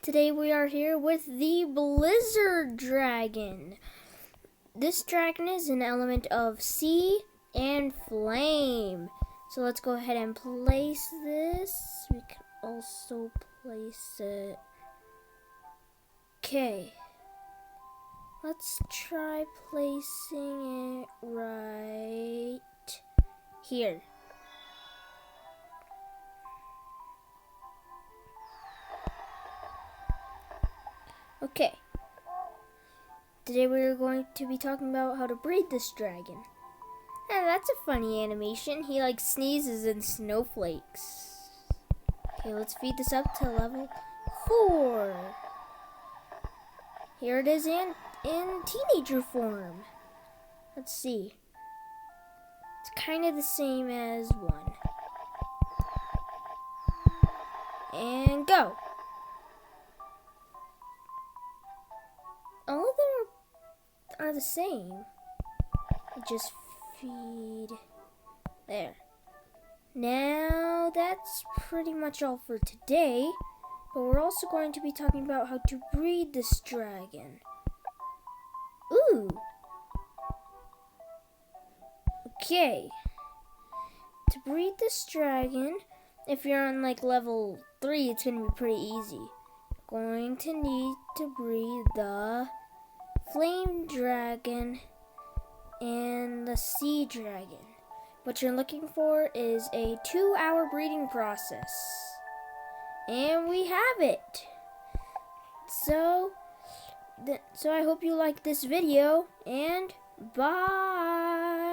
Today we are here with the Blizzard Dragon. This dragon is an element of sea and flame. So let's go ahead and place this. We can also place it. Okay. Let's try placing it right here. Okay. Today we are going to be talking about how to breed this dragon. And that's a funny animation. He like sneezes in snowflakes. Okay, let's feed this up to level 4. Here it is in teenager form. Let's see. It's kind of the same as 1. And go. All of them are the same. Just feed there. Now that's pretty much all for today, but we're also going to be talking about how to breed this dragon. Ooh. Okay. To breed this dragon, if you're on like level 3, it's going to be pretty easy. Going to need to breed the flame dragon and the sea dragon. What you're looking for is a 2-hour breeding process. And we have it. So I hope you like this video, and bye.